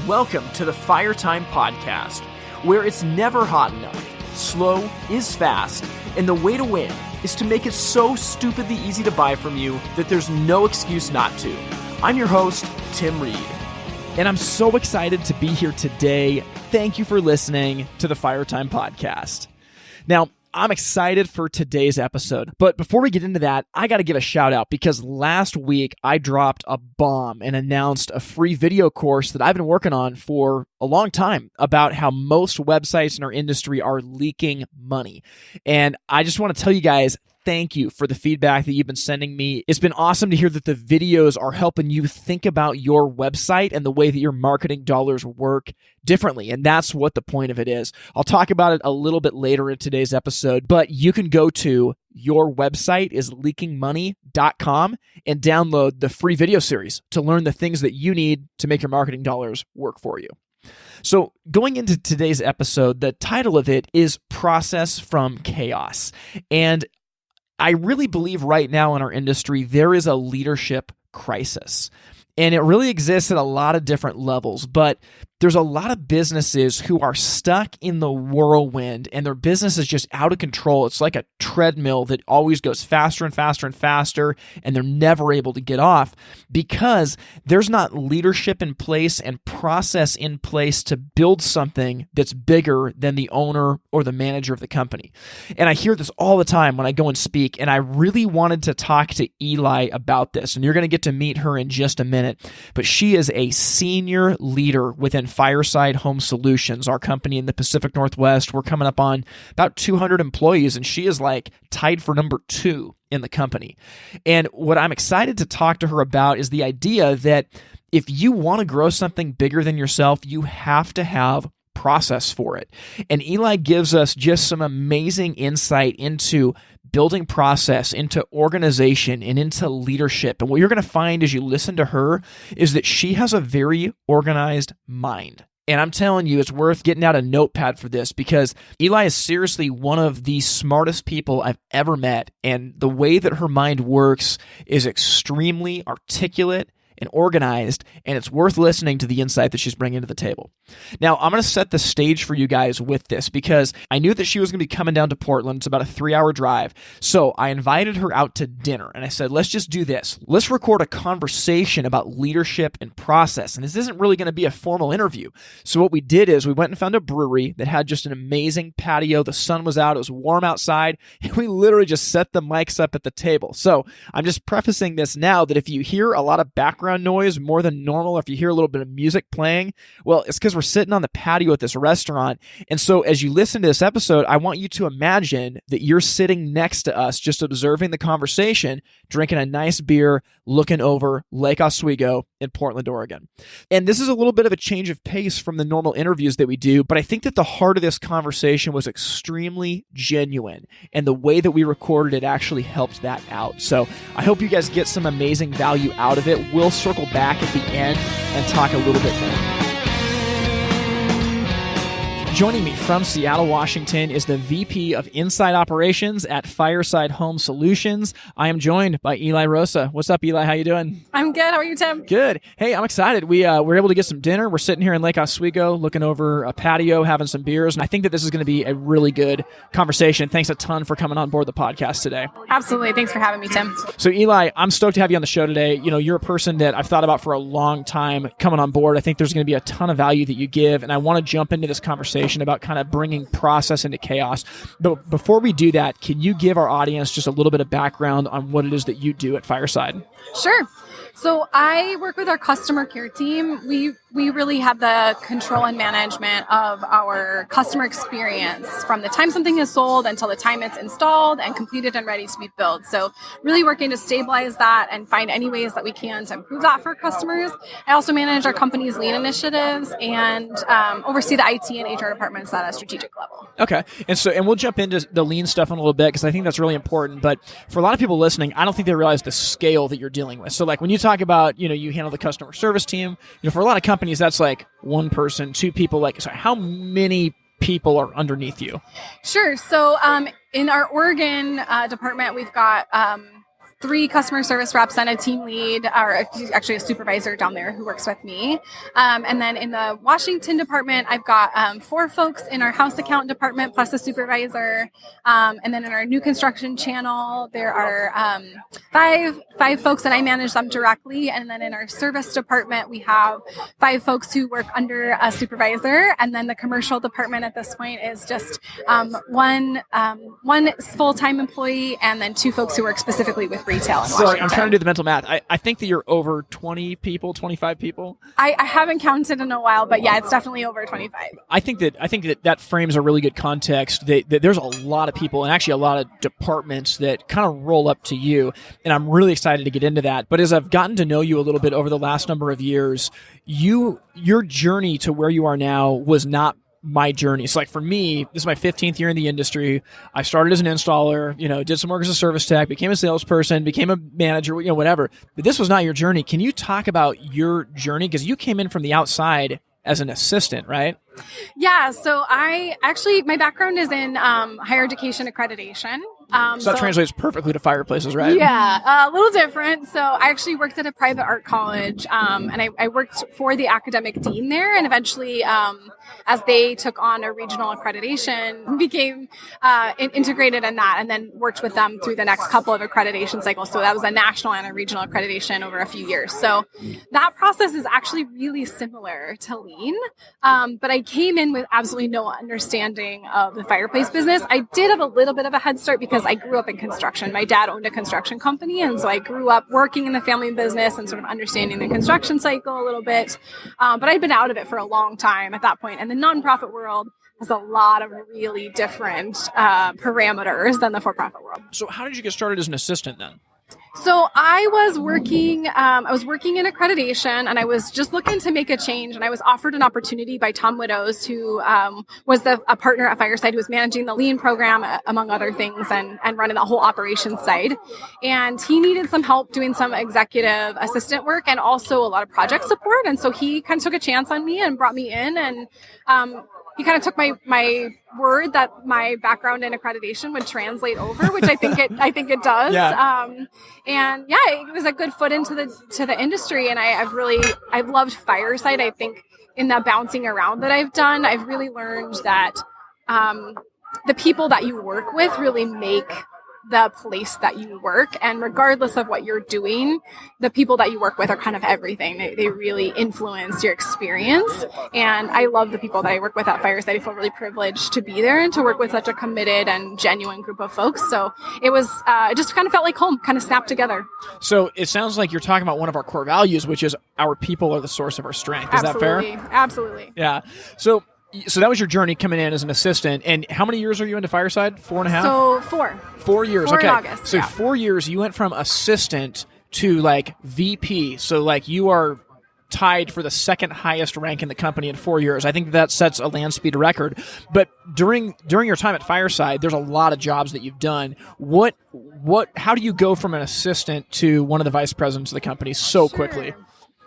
Welcome to the Fire Time Podcast, where it's never hot enough, slow is fast, and the way to win is to make it so stupidly easy to buy from you that there's no excuse not to. I'm your host, Tim Reed. And I'm so excited to be here today. Thank you for listening to the Fire Time Podcast. Now, I'm excited for today's episode, but before we get into that, I got to give a shout out because last week I dropped a bomb and announced a free video course that I've been working on for a long time about how most websites in our industry are leaking money. And I just want to tell you guys, thank you for the feedback that you've been sending me. It's been awesome to hear that the videos are helping you think about your website and the way that your marketing dollars work differently. And that's what the point of it is. I'll talk about it a little bit later in today's episode, but you can go to yourwebsiteisleakingmoney.com and download the free video series to learn the things that you need to make your marketing dollars work for you. So going into today's episode, the title of it is Process from Chaos. And I really believe right now in our industry, there is a leadership crisis. And it really exists at a lot of different levels, but there's a lot of businesses who are stuck in the whirlwind and their business is just out of control. It's like a treadmill that always goes faster and faster and faster, and they're never able to get off because there's not leadership in place and process in place to build something that's bigger than the owner or the manager of the company. And I hear this all the time when I go and speak, and I really wanted to talk to Eli about this, and you're going to get to meet her in just a minute, but she is a senior leader within Fireside Home Solutions, our company in the Pacific Northwest. We're coming up on about 200 employees, and she is like tied for number 2 in the company. And what I'm excited to talk to her about is the idea that if you want to grow something bigger than yourself, you have to have process for it. And Eli gives us just some amazing insight into building process, into organization, and into leadership. And what you're going to find as you listen to her is that she has a very organized mind. And I'm telling you, it's worth getting out a notepad for this because Eli is seriously one of the smartest people I've ever met. And the way that her mind works is extremely articulate and organized, and it's worth listening to the insight that she's bringing to the table. Now, I'm going to set the stage for you guys with this because I knew that she was going to be coming down to Portland. It's about a 3-hour drive. So I invited her out to dinner, and I said, let's just do this. Let's record a conversation about leadership and process, and this isn't really going to be a formal interview. So what we did is we went and found a brewery that had just an amazing patio. The sun was out. It was warm outside, and we literally just set the mics up at the table. So I'm just prefacing this now that if you hear a lot of background noise more than normal, if you hear a little bit of music playing, well, it's because we're sitting on the patio at this restaurant. And so as you listen to this episode, I want you to imagine that you're sitting next to us, just observing the conversation, drinking a nice beer, looking over Lake Oswego in Portland, Oregon. And this is a little bit of a change of pace from the normal interviews that we do, but I think that the heart of this conversation was extremely genuine, and the way that we recorded it actually helped that out. So I hope you guys get some amazing value out of it. We'll circle back at the end and talk a little bit more. Joining me from Seattle, Washington is the VP of Inside Operations at Fireside Home Solutions. I am joined by Eli Rosa. What's up, Eli? How you doing? I'm good. How are you, Tim? Good. Hey, I'm excited. We were able to get some dinner. We're sitting here in Lake Oswego looking over a patio, having some beers. And I think that this is going to be a really good conversation. Thanks a ton for coming on board the podcast today. Absolutely. Thanks for having me, Tim. So Eli, I'm stoked to have you on the show today. You know, you're a person that I've thought about for a long time coming on board. I think there's going to be a ton of value that you give. And I want to jump into this conversation about kind of bringing process into chaos. But before we do that, can you give our audience just a little bit of background on what it is that you do at Fireside? Sure. So I work with our customer care team. We really have the control and management of our customer experience from the time something is sold until the time it's installed and completed and ready to be built. So really working to stabilize that and find any ways that we can to improve that for customers. I also manage our company's lean initiatives and oversee the IT and HR departments at a strategic level. Okay. And we'll jump into the lean stuff in a little bit because I think that's really important. But for a lot of people listening, I don't think they realize the scale that you're dealing with. So like when you talk about, you handle the customer service team, for a lot of companies, that's like one person, 2 people. Like, so how many people are underneath you? Sure. So in our Oregon department, we've got 3 customer service reps and a team lead, or actually a supervisor down there who works with me. And then in the Washington department, I've got 4 folks in our house account department plus a supervisor. And then in our new construction channel, there are 5 folks and I manage them directly. And then in our service department, we have 5 folks who work under a supervisor. And then the commercial department at this point is just one full-time employee and then 2 folks who work specifically with retail in Washington. I'm trying to do the mental math. I think that you're over 20 people, 25 people. I haven't counted in a while, but yeah, it's definitely over 25. I think that frames a really good context. That there's a lot of people and actually a lot of departments that kind of roll up to you, and I'm really excited to get into that. But as I've gotten to know you a little bit over the last number of years, your journey to where you are now was not my journey. So like for me, this is my 15th year in the industry. I started as an installer, did some work as a service tech, became a salesperson, became a manager, whatever. But this was not your journey. Can you talk about your journey? Because you came in from the outside as an assistant, right? Yeah. So my background is in higher education accreditation. So that translates perfectly to fireplaces, right? Yeah, a little different. So I actually worked at a private art college, and I worked for the academic dean there, and eventually, as they took on a regional accreditation, became integrated in that, and then worked with them through the next couple of accreditation cycles. So that was a national and a regional accreditation over a few years. So that process is actually really similar to Lean, but I came in with absolutely no understanding of the fireplace business. I did have a little bit of a head start because I grew up in construction. My dad owned a construction company, and so I grew up working in the family business and sort of understanding the construction cycle a little bit. But I'd been out of it for a long time at that point. And the nonprofit world has a lot of really different parameters than the for-profit world. So how did you get started as an assistant then? So I was working in accreditation, and I was just looking to make a change, and I was offered an opportunity by Tom Widows, who was a partner at Fireside, who was managing the Lean program, among other things, and running the whole operations side. And he needed some help doing some executive assistant work and also a lot of project support. And so he kind of took a chance on me and brought me in, and he kind of took my word that my background in accreditation would translate over, which I think it does. Yeah. And yeah, it was a good foot into the industry, and I've loved Fireside. I think in that bouncing around that I've done, I've really learned that the people that you work with really make the place that you work, and regardless of what you're doing, the people that you work with are kind of everything. They really influence your experience, and I love the people that I work with at Fireside. I feel really privileged to be there and to work with such a committed and genuine group of folks. So it was it just kind of felt like home, kind of snapped together. So it sounds like you're talking about one of our core values, which is our people are the source of our strength. Is that fair? Absolutely. Yeah. So that was your journey coming in as an assistant. And how many years are you into Fireside? 4.5? So 4. 4 years. 4 okay. in August, So yeah. 4 years, you went from assistant to like VP. So like you are tied for the second highest rank in the company in 4 years. I think that sets a land speed record. But during your time at Fireside, there's a lot of jobs that you've done. How do you go from an assistant to one of the vice presidents of the company so quickly?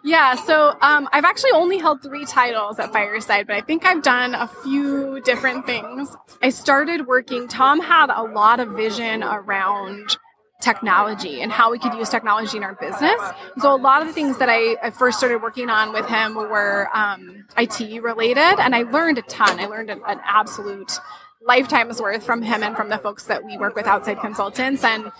Yeah, so I've actually only held 3 titles at Fireside, but I think I've done a few different things. I started working, Tom had a lot of vision around technology and how we could use technology in our business. So a lot of the things that I first started working on with him were IT related, and I learned a ton. I learned an absolute lifetime's worth from him and from the folks that we work with, outside consultants, and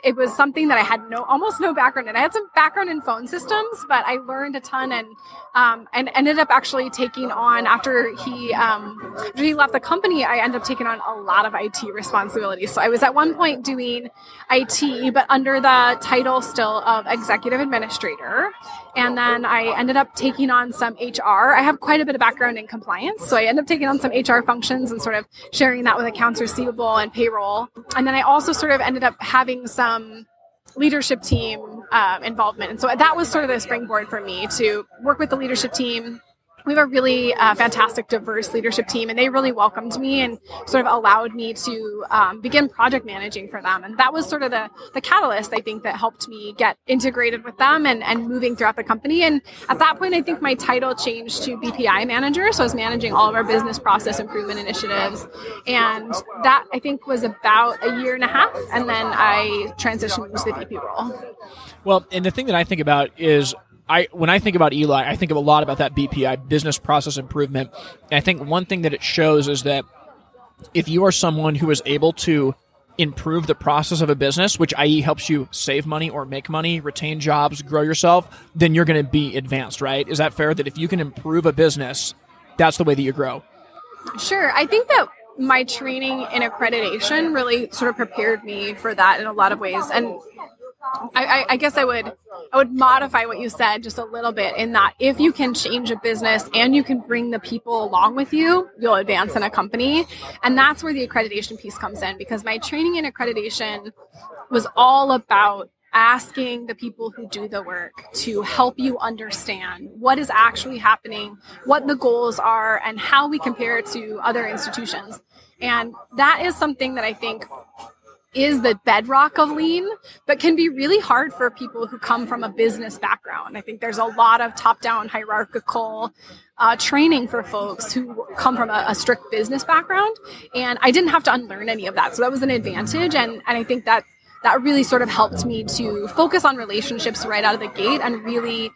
it was something that I had almost no background in. I had some background in phone systems, but I learned a ton, and ended up actually taking on, after he left the company, I ended up taking on a lot of IT responsibilities. So I was at one point doing IT, but under the title still of executive administrator. And then I ended up taking on some HR. I have quite a bit of background in compliance, so I ended up taking on some HR functions and sort of sharing that with accounts receivable and payroll. And then I also sort of ended up having some leadership team involvement. And so that was sort of the springboard for me to work with the leadership team we have a really fantastic, diverse leadership team, and they really welcomed me and sort of allowed me to begin project managing for them. And that was sort of the catalyst, I think, that helped me get integrated with them and moving throughout the company. And at that point, I think my title changed to BPI manager. So I was managing all of our business process improvement initiatives. And that, I think, was about a year and a half. And then I transitioned into the VP role. Well, and the thing that I think about is when I think about Eli, I think of a lot about that BPI, business process improvement. And I think one thing that it shows is that if you are someone who is able to improve the process of a business, which i.e. helps you save money or make money, retain jobs, grow yourself, then you're going to be advanced, right? Is that fair? That if you can improve a business, that's the way that you grow? Sure. I think that my training in accreditation really sort of prepared me for that in a lot of ways. And I guess I would modify what you said just a little bit in that if you can change a business and you can bring the people along with you, you'll advance in a company. And that's where the accreditation piece comes in, because my training in accreditation was all about asking the people who do the work to help you understand what is actually happening, what the goals are, and how we compare it to other institutions. And that is something that I think is the bedrock of lean, but can be really hard for people who come from a business background. I think there's a lot of top-down hierarchical training for folks who come from a strict business background. And I didn't have to unlearn any of that. So that was an advantage. And I think that really sort of helped me to focus on relationships right out of the gate and really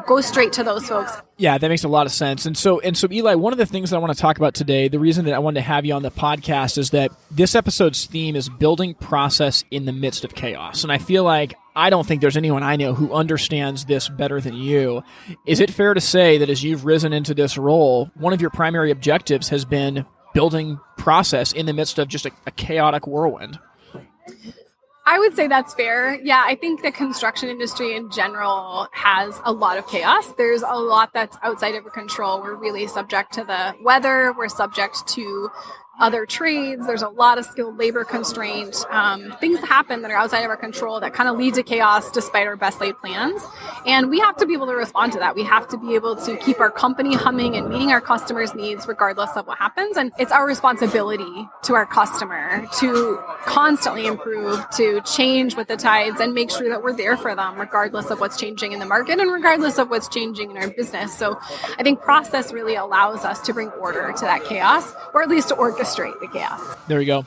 go straight to those folks. Yeah, that makes a lot of sense. And so Eli, one of the things that I want to talk about today, the reason that I wanted to have you on the podcast is that this episode's theme is building process in the midst of chaos. And I feel like I don't think there's anyone I know who understands this better than you. Is it fair to say that as you've risen into this role, one of your primary objectives has been building process in the midst of just a chaotic whirlwind? I would say that's fair. Yeah, I think the construction industry in general has a lot of chaos. There's a lot that's outside of our control. We're really subject to the weather. We're subject to other trades. There's a lot of skilled labor constraint. Things that happen that are outside of our control that kind of lead to chaos despite our best laid plans. And we have to be able to respond to that. We have to be able to keep our company humming and meeting our customers' needs regardless of what happens. And it's our responsibility to our customer to constantly improve, to change with the tides and make sure that we're there for them regardless of what's changing in the market and regardless of what's changing in our business. So I think process really allows us to bring order to that chaos, or at least to orchestrate the chaos. There we go.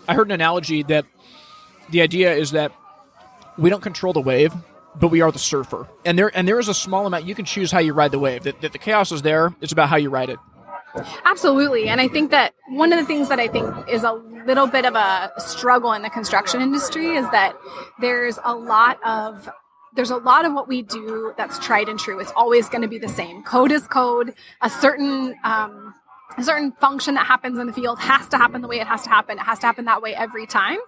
I heard an analogy that the idea is that we don't control the wave, but we are the surfer. And there is a small amount, you can choose how you ride the wave. That the chaos is there, it's about how you ride it. Absolutely. And I think that one of the things that I think is a little bit of a struggle in the construction industry is that there's a lot of what we do that's tried and true. It's always going to be the same. Code is code. A certain function that happens in the field has to happen the way it has to happen. It has to happen that way every time.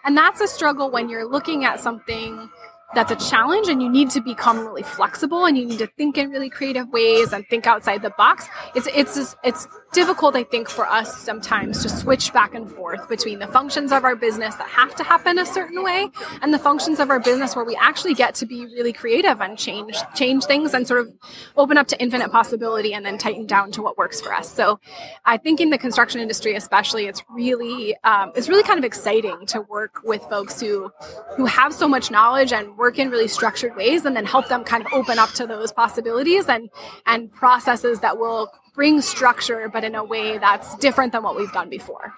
And that's a struggle when you're looking at something that's a challenge and you need to become really flexible and you need to think in really creative ways and think outside the box. It's difficult, I think, for us sometimes to switch back and forth between the functions of our business that have to happen a certain way and the functions of our business where we actually get to be really creative and change things and sort of open up to infinite possibility and then tighten down to what works for us. So I think in the construction industry especially, it's really kind of exciting to work with folks who have so much knowledge and work in really structured ways and then help them kind of open up to those possibilities and processes that will bring structure, but in a way that's different than what we've done before.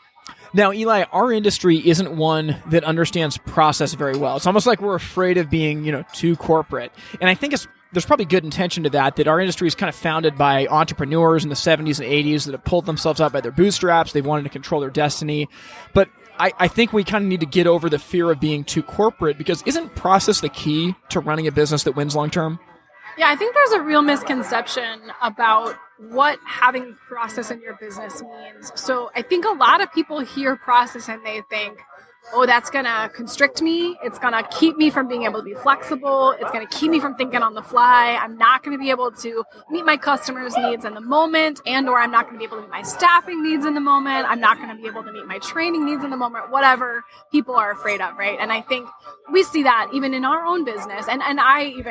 Now, Eli, our industry isn't one that understands process very well. It's almost like we're afraid of being, too corporate. And I think there's probably good intention to that our industry is kind of founded by entrepreneurs in the 70s and 80s that have pulled themselves out by their bootstraps. They wanted to control their destiny. But I think we kind of need to get over the fear of being too corporate, because isn't process the key to running a business that wins long term? Yeah, I think there's a real misconception about what having process in your business means. So I think a lot of people hear process and they think, oh, that's going to constrict me. It's going to keep me from being able to be flexible. It's going to keep me from thinking on the fly. I'm not going to be able to meet my customers' needs in the moment, and or I'm not going to be able to meet my staffing needs in the moment. I'm not going to be able to meet my training needs in the moment, whatever people are afraid of, right? And I think we see that even in our own business. And I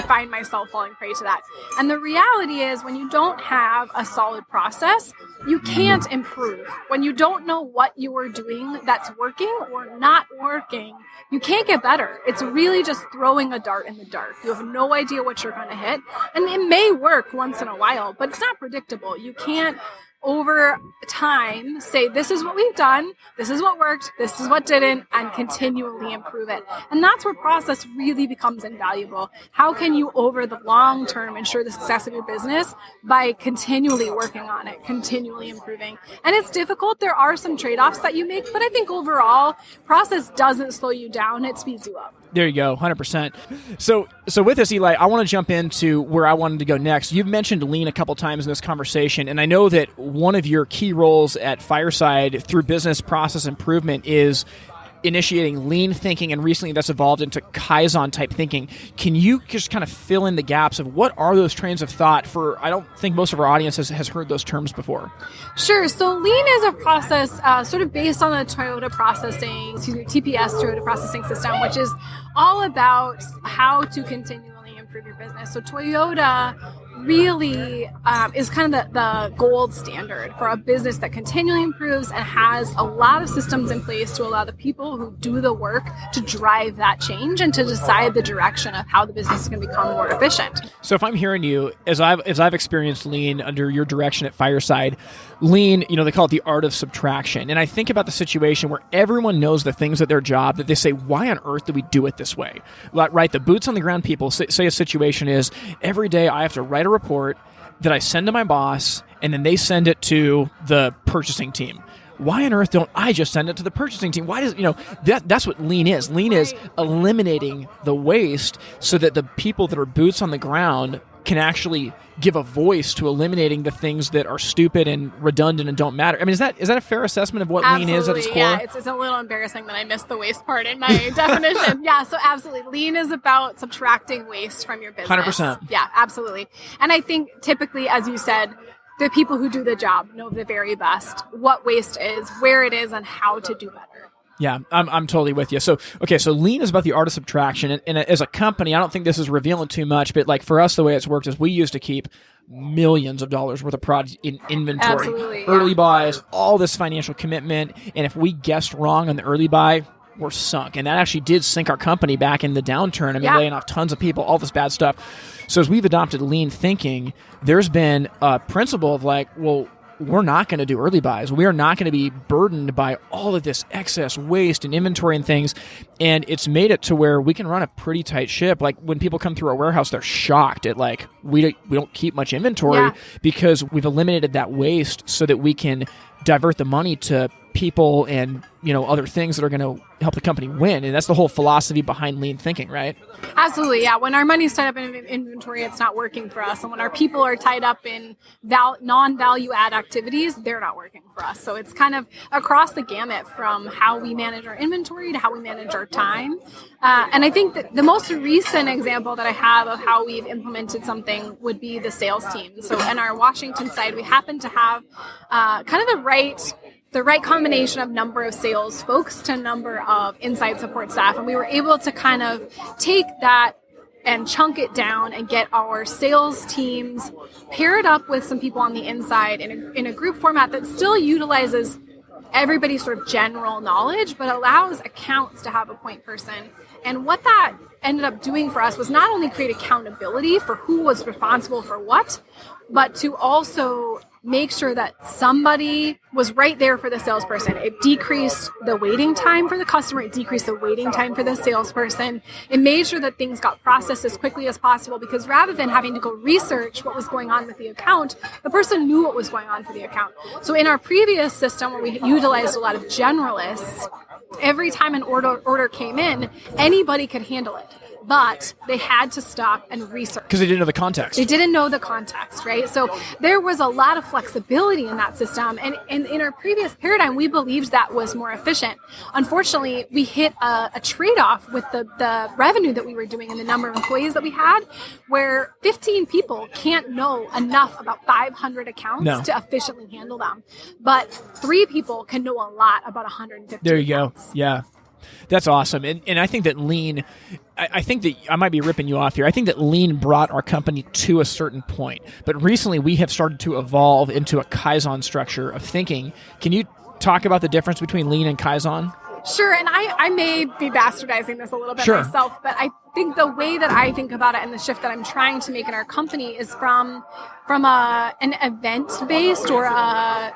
find myself falling prey to that. And the reality is when you don't have a solid process, you can't improve. When you don't know what you are doing that's working or not working, you can't get better. It's really just throwing a dart in the dark. You have no idea what you're going to hit. And it may work once in a while, but it's not predictable. You can't over time say, this is what we've done, this is what worked, this is what didn't, and continually improve it. And that's where process really becomes invaluable. How can you, over the long term, ensure the success of your business? By continually working on it, continually improving. And it's difficult. There are some trade-offs that you make, but I think overall, process doesn't slow you down, it speeds you up. There you go, 100%. So with this, Eli, I want to jump into where I wanted to go next. You've mentioned lean a couple times in this conversation, and I know that one of your key roles at Fireside through business process improvement is initiating lean thinking, and recently that's evolved into Kaizen type thinking. Can you just kind of fill in the gaps of what are those trains of thought for, I don't think most of our audience has heard those terms before. Sure. So lean is a process sort of based on the TPS, Toyota Processing System, which is all about how to continually improve your business. So Toyota really is kind of the gold standard for a business that continually improves and has a lot of systems in place to allow the people who do the work to drive that change and to decide the direction of how the business is going to become more efficient. So if I'm hearing you, as I've experienced lean under your direction at Fireside, lean, they call it the art of subtraction. And I think about the situation where everyone knows the things at their job that they say, why on earth do we do it this way? Right? The boots on the ground people say a situation is every day I have to write a report that I send to my boss, and then they send it to the purchasing team. Why on earth don't I just send it to the purchasing team? Why does, that's what lean is. Lean is eliminating the waste so that the people that are boots on the ground can actually give a voice to eliminating the things that are stupid and redundant and don't matter. I mean, is that a fair assessment of what absolutely. Lean is at its core? Yeah, it's a little embarrassing that I missed the waste part in my definition. Yeah, so absolutely. Lean is about subtracting waste from your business. 100%. Yeah, absolutely. And I think typically, as you said, the people who do the job know the very best what waste is, where it is, and how to do better. Yeah, I'm totally with you. So lean is about the art of subtraction. And as a company, I don't think this is revealing too much, but like for us, the way it's worked is we used to keep millions of dollars worth of product in inventory, absolutely, early buys, all this financial commitment. And if we guessed wrong on the early buy, we're sunk. And that actually did sink our company back in the downturn. I mean, laying off tons of people, all this bad stuff. So as we've adopted lean thinking, there's been a principle of like, well, we're not going to do early buys. We are not going to be burdened by all of this excess waste and inventory and things. And it's made it to where we can run a pretty tight ship. Like when people come through our warehouse, they're shocked at like, we don't keep much inventory because we've eliminated that waste so that we can divert the money to people and, other things that are going to help the company win. And that's the whole philosophy behind lean thinking, right? Absolutely. Yeah. When our money's tied up in inventory, it's not working for us. And when our people are tied up in non-value add activities, they're not working for us. So it's kind of across the gamut from how we manage our inventory to how we manage our time. And I think that the most recent example that I have of how we've implemented something would be the sales team. So in our Washington side, we happen to have kind of the right combination of number of sales folks to number of inside support staff. And we were able to kind of take that and chunk it down and get our sales teams paired up with some people on the inside in a group format that still utilizes everybody's sort of general knowledge, but allows accounts to have a point person. And what that ended up doing for us was not only create accountability for who was responsible for what, but to also make sure that somebody was right there for the salesperson. It decreased the waiting time for the customer. It decreased the waiting time for the salesperson. It made sure that things got processed as quickly as possible because rather than having to go research what was going on with the account, the person knew what was going on for the account. So in our previous system where we utilized a lot of generalists, every time an order came in, anybody could handle it. but they had to stop and research. Because they didn't know the context. They didn't know the context, right? So there was a lot of flexibility in that system. And in our previous paradigm, we believed that was more efficient. Unfortunately, we hit a trade-off with the revenue that we were doing and the number of employees that we had, where 15 people can't know enough about 500 accounts to efficiently handle them. But 3 people can know a lot about 150 There you accounts. go. Yeah. That's awesome. And I think that Lean, I think that I might be ripping you off here. I think that Lean brought our company to a certain point. But recently we have started to evolve into a Kaizen structure of thinking. Can you talk about the difference between Lean and Kaizen? Sure, and I may be bastardizing this a little bit myself, but I think the way that I think about it and the shift that I'm trying to make in our company is from an event-based or a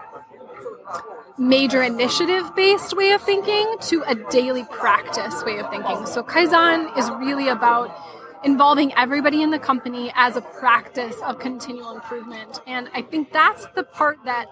major initiative-based way of thinking to a daily practice way of thinking. So Kaizen is really about involving everybody in the company as a practice of continual improvement. And I think that's the part that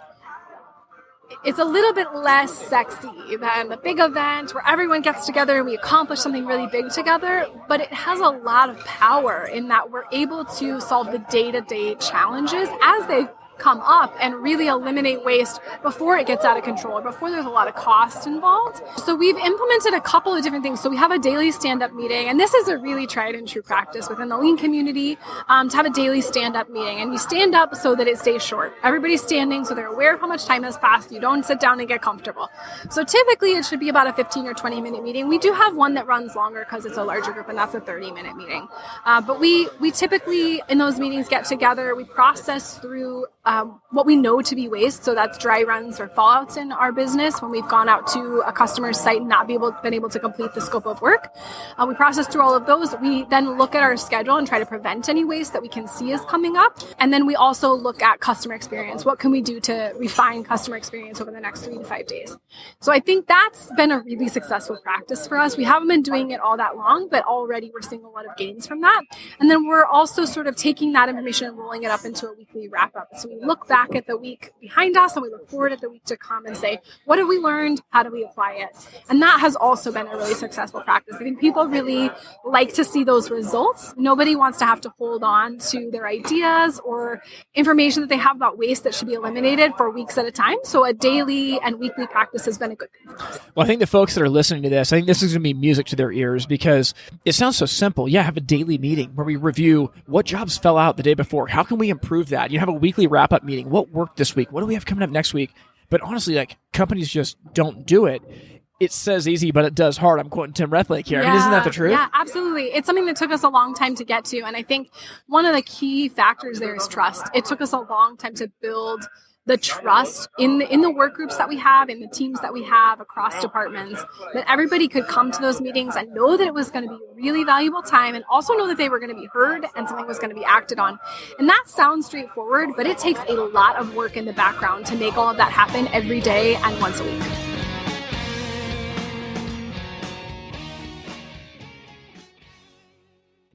it's a little bit less sexy than the big event where everyone gets together and we accomplish something really big together, but it has a lot of power in that we're able to solve the day-to-day challenges as they come up and really eliminate waste before it gets out of control or before there's a lot of cost involved. So we've implemented a couple of different things. So we have a daily stand-up meeting, and this is a really tried and true practice within the Lean community to have a daily stand-up meeting. And you stand up so that it stays short. Everybody's standing so they're aware of how much time has passed. You don't sit down and get comfortable. So typically it should be about a 15 or 20-minute meeting. We do have one that runs longer because it's a larger group, and that's a 30-minute meeting. But we typically in those meetings get together. We process through what we know to be waste. So that's dry runs or fallouts in our business when we've gone out to a customer's site and not been able to complete the scope of work. We process through all of those. We then look at our schedule and try to prevent any waste that we can see is coming up. And then we also look at customer experience. What can we do to refine customer experience over the next 3 to 5 days? So I think that's been a really successful practice for us. We haven't been doing it all that long, but already we're seeing a lot of gains from that. And then we're also sort of taking that information and rolling it up into a weekly wrap-up. So we look back at the week behind us and we look forward at the week to come and say, what have we learned? How do we apply it? And that has also been a really successful practice. I think people really like to see those results. Nobody wants to have to hold on to their ideas or information that they have about waste that should be eliminated for weeks at a time. So a daily and weekly practice has been a good thing for us. Well, I think the folks that are listening to this, I think this is going to be music to their ears because it sounds so simple. Yeah, have a daily meeting where we review what jobs fell out the day before. How can we improve that? You have a weekly wrap-up meeting. What worked this week? What do we have coming up next week? But honestly, like companies just don't do it. It says easy, but it does hard. I'm quoting Tim Rethlake here. I mean, isn't that the truth? Yeah, absolutely. It's something that took us a long time to get to. And I think one of the key factors there is trust. It took us a long time to build the trust in the work groups that we have, in the teams that we have across departments, that everybody could come to those meetings and know that it was going to be really valuable time and also know that they were going to be heard and something was going to be acted on. And that sounds straightforward, but it takes a lot of work in the background to make all of that happen every day and once a week.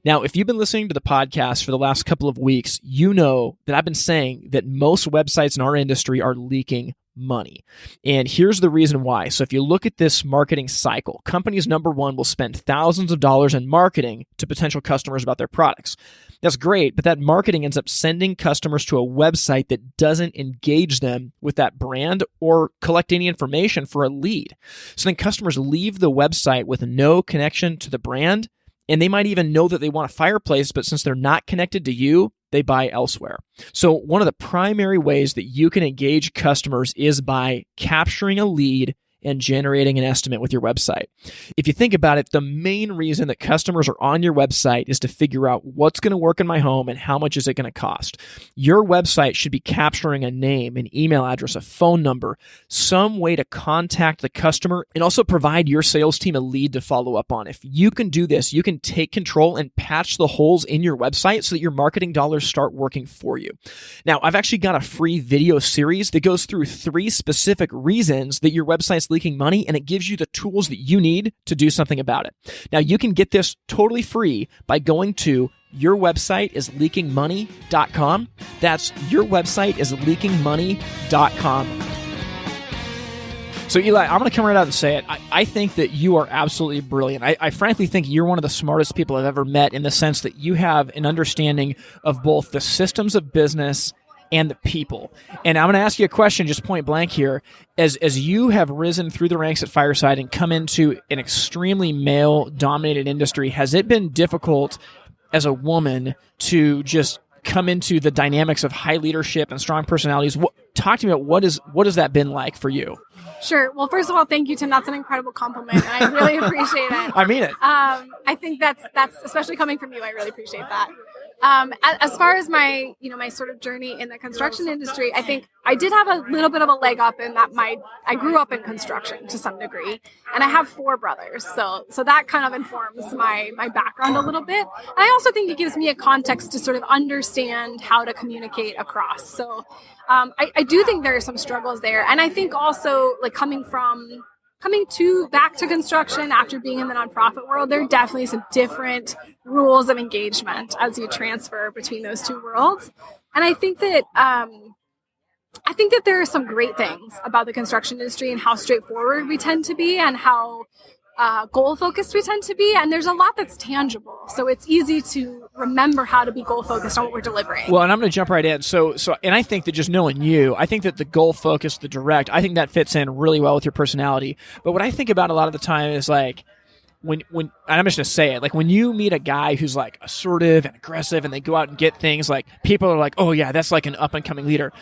Now, if you've been listening to the podcast for the last couple of weeks, you know that I've been saying that most websites in our industry are leaking money. And here's the reason why. So if you look at this marketing cycle, companies, number one, will spend thousands of dollars in marketing to potential customers about their products. That's great, but that marketing ends up sending customers to a website that doesn't engage them with that brand or collect any information for a lead. So then customers leave the website with no connection to the brand, and they might even know that they want a fireplace, but since they're not connected to you, they buy elsewhere. So one of the primary ways that you can engage customers is by capturing a lead and generating an estimate with your website. If you think about it, the main reason that customers are on your website is to figure out what's going to work in my home and how much is it going to cost. Your website should be capturing a name, an email address, a phone number, some way to contact the customer, and also provide your sales team a lead to follow up on. If you can do this, you can take control and patch the holes in your website so that your marketing dollars start working for you. Now, I've actually got a free video series that goes through 3 specific reasons that your website's leaking money, and it gives you the tools that you need to do something about it. Now, you can get this totally free by going to yourwebsiteisleakingmoney.com. That's yourwebsiteisleakingmoney.com. So Eli, I'm going to come right out and say it. I think that you are absolutely brilliant. I frankly think you're one of the smartest people I've ever met, in the sense that you have an understanding of both the systems of business and the people. And I'm going to ask you a question just point blank here. As you have risen through the ranks at Fireside and come into an extremely male-dominated industry, has it been difficult as a woman to just come into the dynamics of high leadership and strong personalities? Talk to me about what has that been like for you? Sure. Well, first of all, thank you, Tim. That's an incredible compliment. And I really appreciate it. I mean it. I think that's especially coming from you. I really appreciate that. As far as my sort of journey in the construction industry, I think I did have a little bit of a leg up in that I grew up in construction to some degree, and I have 4 brothers. So that kind of informs my background a little bit. And I also think it gives me a context to sort of understand how to communicate across. So I do think there are some struggles there. And I think also, like, coming back to construction after being in the nonprofit world, there are definitely some different rules of engagement as you transfer between those two worlds. And I think that there are some great things about the construction industry and how straightforward we tend to be and how goal-focused we tend to be. And there's a lot that's tangible. So it's easy to remember how to be goal-focused on what we're delivering. Well, and I'm going to jump right in. So, and I think that just knowing you, I think that the goal-focused, the direct, I think that fits in really well with your personality. But what I think about a lot of the time is, like, when and I'm just going to say it, like, when you meet a guy who's like assertive and aggressive and they go out and get things, like, people are like, oh yeah, that's like an up-and-coming leader.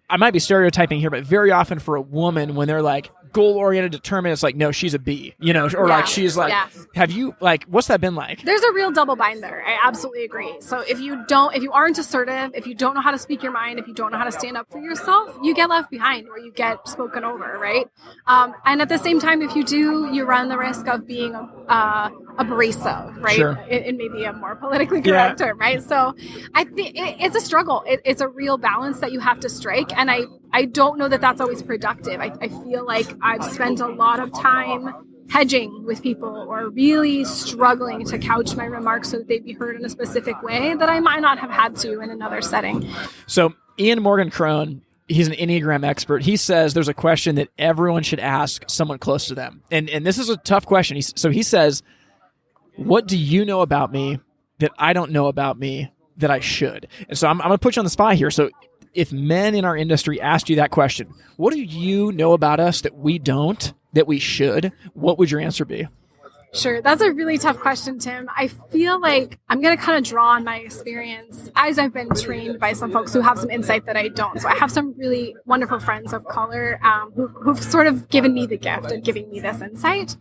I might be stereotyping here, but very often for a woman, when they're like goal-oriented, determined, it's like, no, she's a B, or like she's like, have you, like, what's that been like? There's a real double bind there. I absolutely agree. So if you aren't assertive, if you don't know how to speak your mind, if you don't know how to stand up for yourself, you get left behind or you get spoken over, right? And at the same time, if you do, you run the risk of being abrasive, right? Sure. In maybe a more politically correct term, right? So I think it's a struggle. It's a real balance that you have to strike. And I don't know that that's always productive. I feel like I've spent a lot of time hedging with people or really struggling to couch my remarks so that they'd be heard in a specific way that I might not have had to in another setting. So Ian Morgan Crone, he's an Enneagram expert. He says there's a question that everyone should ask someone close to them. And this is a tough question. He says, what do you know about me that I don't know about me that I should? And so I'm going to put you on the spot here. So if men in our industry asked you that question, what do you know about us that we don't, that we should, what would your answer be? Sure. That's a really tough question, Tim. I feel like I'm going to kind of draw on my experience as I've been trained by some folks who have some insight that I don't. So I have some really wonderful friends of color who've sort of given me the gift of giving me this insight.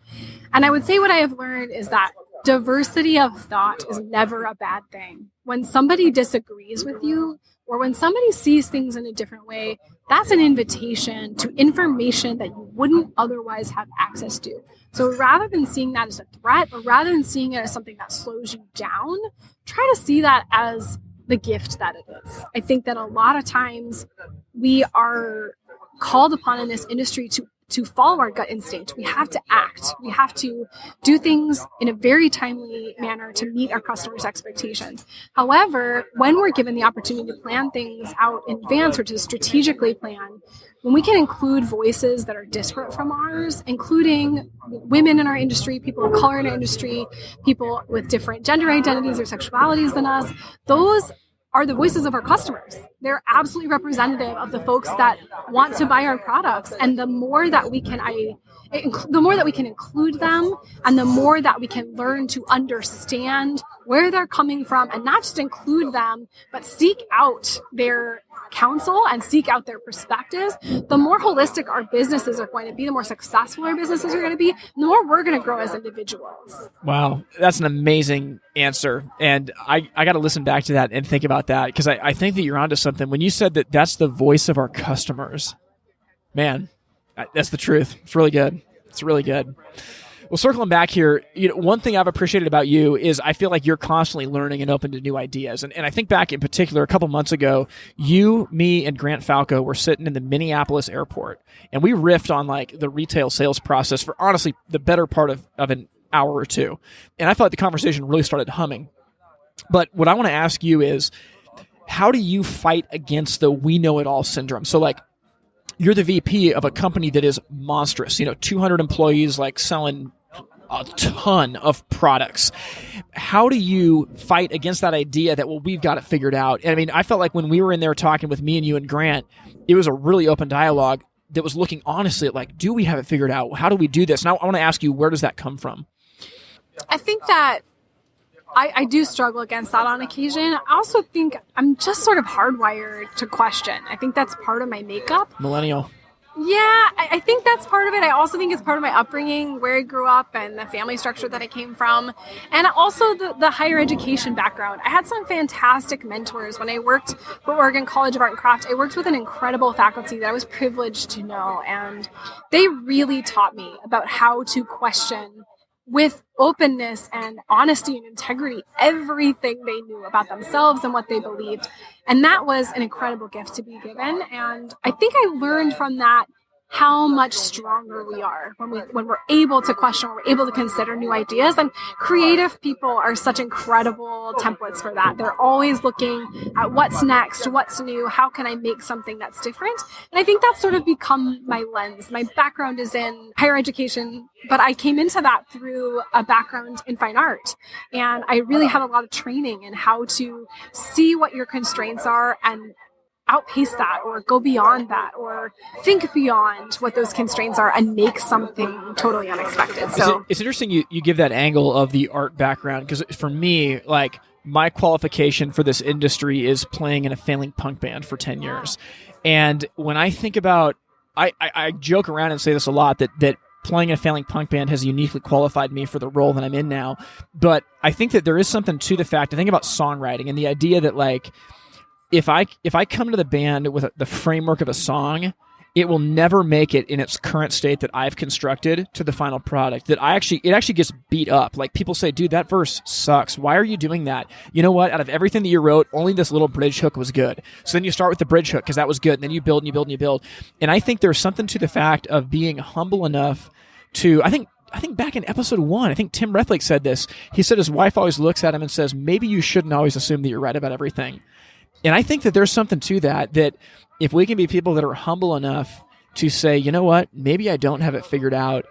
And I would say what I have learned is that diversity of thought is never a bad thing. When somebody disagrees with you, or when somebody sees things in a different way, that's an invitation to information that you wouldn't otherwise have access to. So rather than seeing that as a threat, or rather than seeing it as something that slows you down, try to see that as the gift that it is. I think that a lot of times we are called upon in this industry to follow our gut instinct. We have to act. We have to do things in a very timely manner to meet our customers' expectations. However, when we're given the opportunity to plan things out in advance or to strategically plan, when we can include voices that are disparate from ours, including women in our industry, people of color in our industry, people with different gender identities or sexualities than us, those are the voices of our customers. They're absolutely representative of the folks that want to buy our products. And the more that we can include them, and the more that we can learn to understand where they're coming from, and not just include them, but seek out their counsel and seek out their perspectives, the more holistic our businesses are going to be, the more successful our businesses are going to be, and the more we're going to grow as individuals. Wow. That's an amazing answer. And I got to listen back to that and think about that, because I think that you're onto something. When you said that that's the voice of our customers, man, that's the truth. It's really good. It's really good. Well, circling back here, one thing I've appreciated about you is I feel like you're constantly learning and open to new ideas. And I think back in particular, a couple months ago, you, me, and Grant Falco were sitting in the Minneapolis airport, and we riffed on like the retail sales process for honestly the better part of an hour or two. And I thought the conversation really started humming. But what I want to ask you is, how do you fight against the we know it all syndrome? So like, you're the VP of a company that is monstrous, 200 employees, like selling a ton of products. How do you fight against that idea that, well, we've got it figured out? And I mean, I felt like when we were in there talking with me and you and Grant, it was a really open dialogue that was looking honestly at like, do we have it figured out? How do we do this? Now I want to ask you, where does that come from? I think that I do struggle against that on occasion. I also think I'm just sort of hardwired to question. I think that's part of my makeup. Millennial. Yeah, I think that's part of it. I also think it's part of my upbringing, where I grew up and the family structure that I came from. And also the higher education background. I had some fantastic mentors. When I worked for Oregon College of Art and Craft, I worked with an incredible faculty that I was privileged to know. And they really taught me about how to question with openness and honesty and integrity everything they knew about themselves and what they believed. And that was an incredible gift to be given. And I think I learned from that how much stronger we are when we're able to question, when we're able to consider new ideas. And creative people are such incredible templates for that. They're always looking at what's next, what's new, how can I make something that's different? And I think that's sort of become my lens. My background is in higher education, but I came into that through a background in fine art. And I really had a lot of training in how to see what your constraints are and outpace that, or go beyond that, or think beyond what those constraints are and make something totally unexpected. So it's interesting you give that angle of the art background, because for me, like, my qualification for this industry is playing in a failing punk band for 10 years. And when I think about, I joke around and say this a lot, that playing in a failing punk band has uniquely qualified me for the role that I'm in now. But I think that there is something to the fact, I think about songwriting and the idea that, like, if I come to the band with the framework of a song, it will never make it in its current state that I've constructed to the final product. That it actually gets beat up. Like, people say, dude, that verse sucks. Why are you doing that? You know what? Out of everything that you wrote, only this little bridge hook was good. So then you start with the bridge hook because that was good. And then you build and you build and you build. And I think there's something to the fact of being humble enough to, I think back in episode 1, I think Tim Rethlake said this. He said his wife always looks at him and says, maybe you shouldn't always assume that you're right about everything. And I think that there's something to that if we can be people that are humble enough to say, you know what, maybe I don't have it figured out,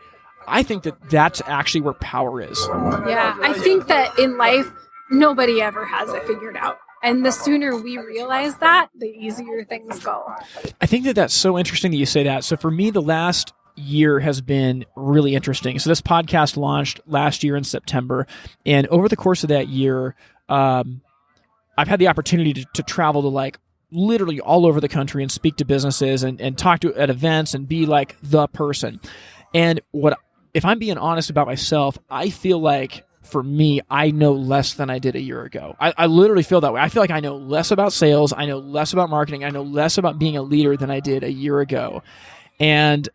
I think that that's actually where power is. Yeah, I think that in life, nobody ever has it figured out. And the sooner we realize that, the easier things go. I think that that's so interesting that you say that. So for me, the last year has been really interesting. So this podcast launched last year in September. And over the course of that year, I've had the opportunity to travel to, like, literally all over the country and speak to businesses and talk to at events and be like the person. And if I'm being honest about myself, I feel like, for me, I know less than I did a year ago. I literally feel that way. I feel like I know less about sales. I know less about marketing. I know less about being a leader than I did a year ago. And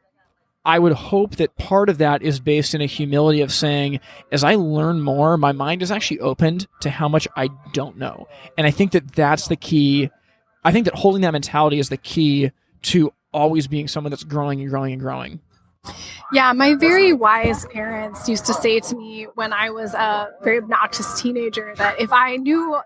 I would hope that part of that is based in a humility of saying, as I learn more, my mind is actually opened to how much I don't know. And I think that that's the key. I think that holding that mentality is the key to always being someone that's growing and growing and growing. Yeah, my very wise parents used to say to me when I was a very obnoxious teenager that if I knew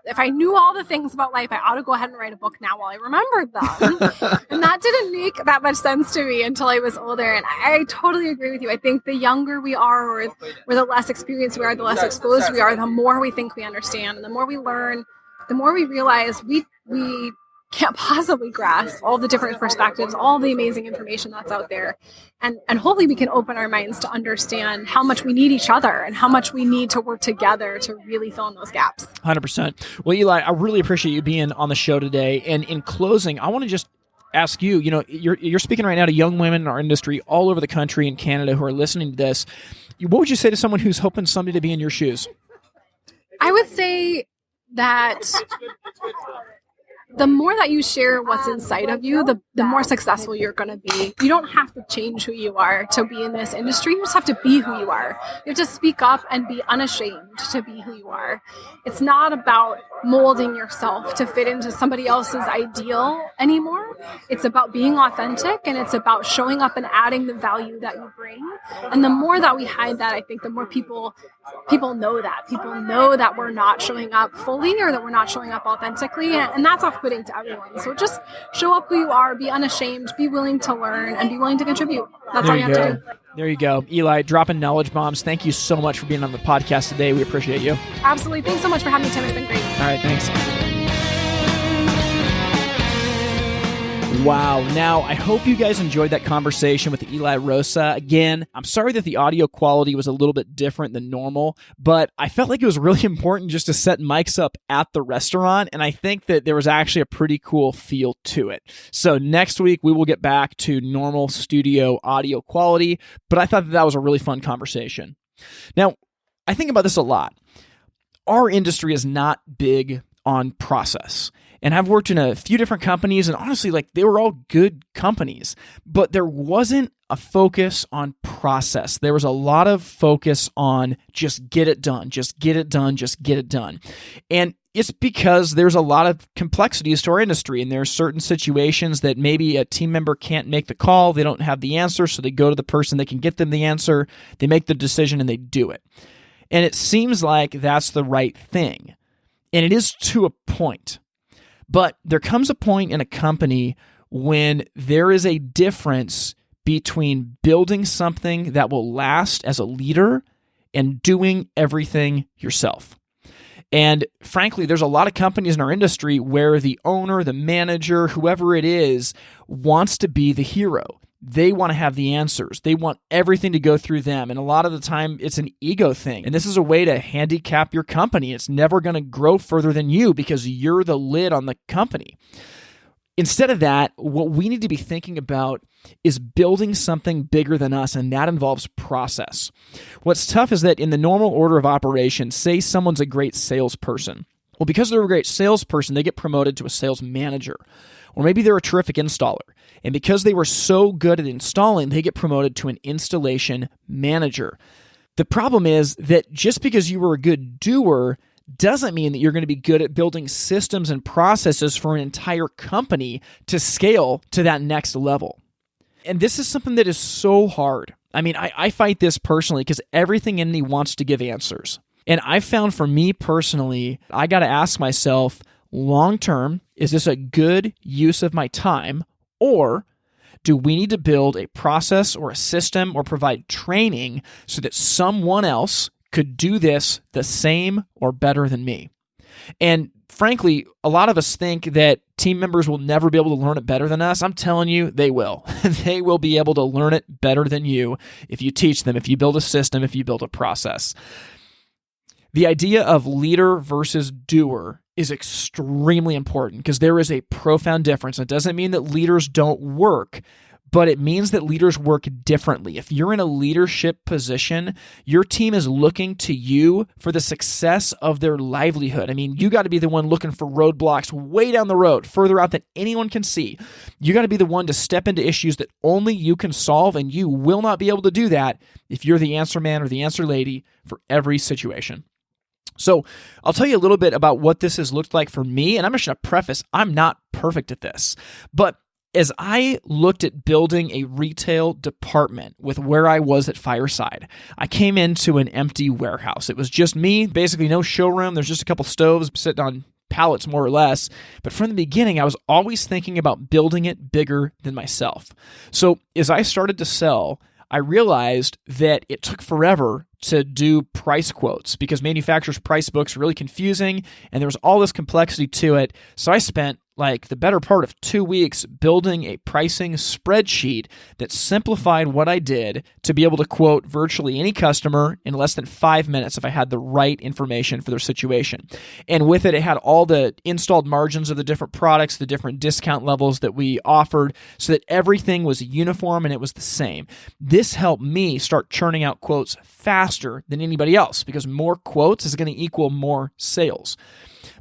all the things about life, I ought to go ahead and write a book now while I remembered them. And that didn't make that much sense to me until I was older. And I totally agree with you. I think the younger we are, or the less experienced we are, the less exposed we are, the more we think we understand. And the more we learn, the more we realize we can't possibly grasp all the different perspectives, all the amazing information that's out there. And hopefully we can open our minds to understand how much we need each other and how much we need to work together to really fill in those gaps. 100%. Well, Eli, I really appreciate you being on the show today. And in closing, I want to just ask you, you're speaking right now to young women in our industry all over the country and Canada who are listening to this. What would you say to someone who's hoping someday to be in your shoes? I would say that the more that you share what's inside of you, the more successful you're going to be. You don't have to change who you are to be in this industry. You just have to be who you are. You have to speak up and be unashamed to be who you are. It's not about molding yourself to fit into somebody else's ideal anymore. It's about being authentic, and it's about showing up and adding the value that you bring. And the more that we hide that, I think the more people know that. People know that we're not showing up fully, or that we're not showing up authentically, and that's off-putting to everyone. So just show up who you are, be unashamed, be willing to learn, and be willing to contribute. That's all you have to do. There you go. Eli, dropping knowledge bombs. Thank you so much for being on the podcast today. We appreciate you. Absolutely. Thanks so much for having me, Tim. It's been great. All right, thanks. Wow. Now, I hope you guys enjoyed that conversation with Eli Rosa. Again, I'm sorry that the audio quality was a little bit different than normal, but I felt like it was really important just to set mics up at the restaurant, and I think that there was actually a pretty cool feel to it. So next week, we will get back to normal studio audio quality, but I thought that was a really fun conversation. Now, I think about this a lot. Our industry is not big on process. And I've worked in a few different companies, and honestly, they were all good companies, but there wasn't a focus on process. There was a lot of focus on just get it done, just get it done, just get it done. And it's because there's a lot of complexities to our industry, and there are certain situations that maybe a team member can't make the call, they don't have the answer, so they go to the person that can get them the answer, they make the decision, and they do it. And it seems like that's the right thing. And it is to a point. But there comes a point in a company when there is a difference between building something that will last as a leader and doing everything yourself. And frankly, there's a lot of companies in our industry where the owner, the manager, whoever it is, wants to be the hero. They want to have the answers. They want everything to go through them. And a lot of the time, it's an ego thing. And this is a way to handicap your company. It's never going to grow further than you because you're the lid on the company. Instead of that, what we need to be thinking about is building something bigger than us, and that involves process. What's tough is that in the normal order of operations, say someone's a great salesperson. Well, because they're a great salesperson, they get promoted to a sales manager. Or maybe they're a terrific installer. And because they were so good at installing, they get promoted to an installation manager. The problem is that just because you were a good doer doesn't mean that you're going to be good at building systems and processes for an entire company to scale to that next level. And this is something that is so hard. I mean, I fight this personally because everything in me wants to give answers. And I found for me personally, I got to ask myself, long term, is this a good use of my time? Or do we need to build a process or a system or provide training so that someone else could do this the same or better than me? And frankly, a lot of us think that team members will never be able to learn it better than us. I'm telling you, they will. They will be able to learn it better than you if you teach them, if you build a system, if you build a process. The idea of leader versus doer is extremely important because there is a profound difference. It doesn't mean that leaders don't work, but it means that leaders work differently. If you're in a leadership position, your team is looking to you for the success of their livelihood. I mean, you got to be the one looking for roadblocks way down the road, further out than anyone can see. You got to be the one to step into issues that only you can solve, and you will not be able to do that if you're the answer man or the answer lady for every situation. So I'll tell you a little bit about what this has looked like for me, and I'm just going to preface, I'm not perfect at this, but as I looked at building a retail department with where I was at Fireside, I came into an empty warehouse. It was just me, basically no showroom. There's just a couple stoves sitting on pallets more or less. But from the beginning, I was always thinking about building it bigger than myself. So as I started to sell, I realized that it took forever to do price quotes because manufacturers' price books are really confusing and there was all this complexity to it. So I spent the better part of 2 weeks building a pricing spreadsheet that simplified what I did to be able to quote virtually any customer in less than 5 minutes if I had the right information for their situation. And with it, it had all the installed margins of the different products, the different discount levels that we offered so that everything was uniform and it was the same. This helped me start churning out quotes faster than anybody else because more quotes is going to equal more sales.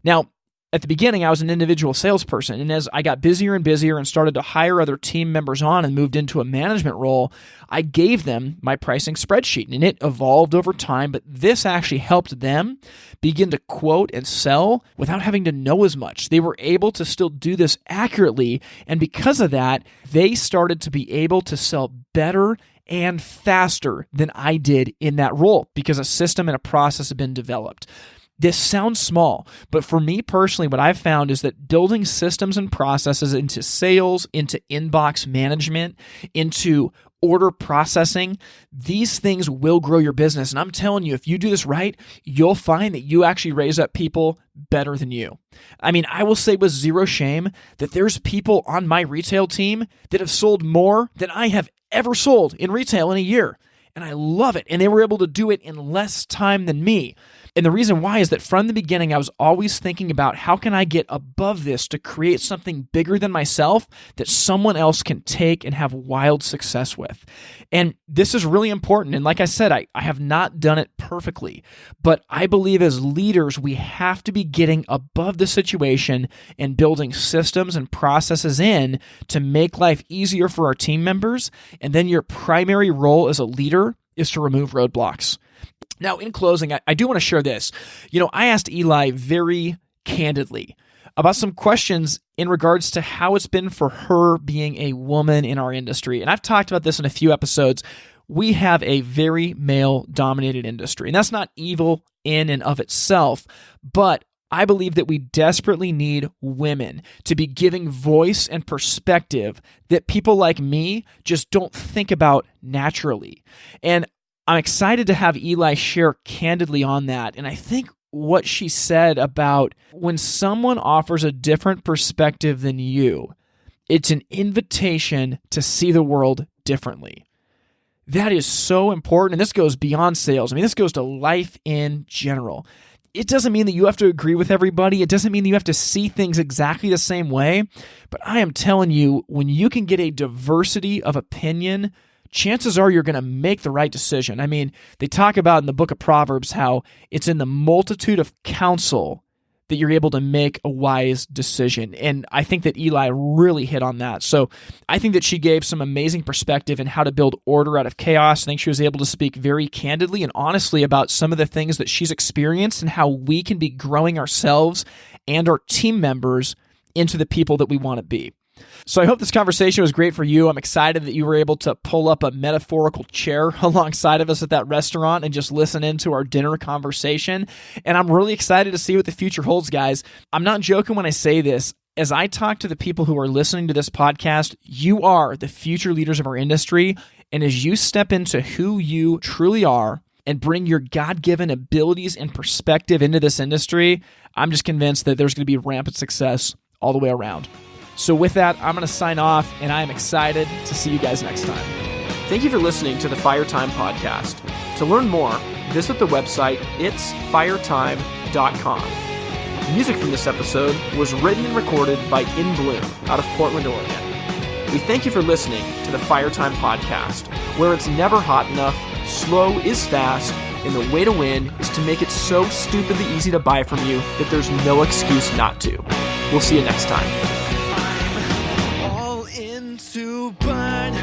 Now, at the beginning, I was an individual salesperson, and as I got busier and busier and started to hire other team members on and moved into a management role, I gave them my pricing spreadsheet, and it evolved over time, but this actually helped them begin to quote and sell without having to know as much. They were able to still do this accurately, and because of that, they started to be able to sell better and faster than I did in that role because a system and a process had been developed. This sounds small, but for me personally, what I've found is that building systems and processes into sales, into inbox management, into order processing, these things will grow your business. And I'm telling you, if you do this right, you'll find that you actually raise up people better than you. I mean, I will say with zero shame that there's people on my retail team that have sold more than I have ever sold in retail in a year. And I love it. And they were able to do it in less time than me. And the reason why is that from the beginning, I was always thinking about how can I get above this to create something bigger than myself that someone else can take and have wild success with. And this is really important. And like I said, I have not done it perfectly, but I believe as leaders, we have to be getting above the situation and building systems and processes in to make life easier for our team members. And then your primary role as a leader is to remove roadblocks. Now, in closing, I do want to share this. I asked Eli very candidly about some questions in regards to how it's been for her being a woman in our industry. And I've talked about this in a few episodes. We have a very male-dominated industry, and that's not evil in and of itself, but I believe that we desperately need women to be giving voice and perspective that people like me just don't think about naturally. And I'm excited to have Eli share candidly on that. And I think what she said about when someone offers a different perspective than you, it's an invitation to see the world differently. That is so important. And this goes beyond sales. I mean, this goes to life in general. It doesn't mean that you have to agree with everybody. It doesn't mean that you have to see things exactly the same way. But I am telling you, when you can get a diversity of opinion, chances are you're going to make the right decision. I mean, they talk about in the book of Proverbs how it's in the multitude of counsel that you're able to make a wise decision. And I think that Eli really hit on that. So I think that she gave some amazing perspective in how to build order out of chaos. I think she was able to speak very candidly and honestly about some of the things that she's experienced and how we can be growing ourselves and our team members into the people that we want to be. So I hope this conversation was great for you. I'm excited that you were able to pull up a metaphorical chair alongside of us at that restaurant and just listen into our dinner conversation. And I'm really excited to see what the future holds, guys. I'm not joking when I say this. As I talk to the people who are listening to this podcast, you are the future leaders of our industry. And as you step into who you truly are and bring your God-given abilities and perspective into this industry, I'm just convinced that there's going to be rampant success all the way around. So with that, I'm going to sign off, and I am excited to see you guys next time. Thank you for listening to the Fire Time Podcast. To learn more, visit the website itsfiretime.com. Music from this episode was written and recorded by In Bloom out of Portland, Oregon. We thank you for listening to the Fire Time Podcast, where it's never hot enough, slow is fast, and the way to win is to make it so stupidly easy to buy from you that there's no excuse not to. We'll see you next time. To burn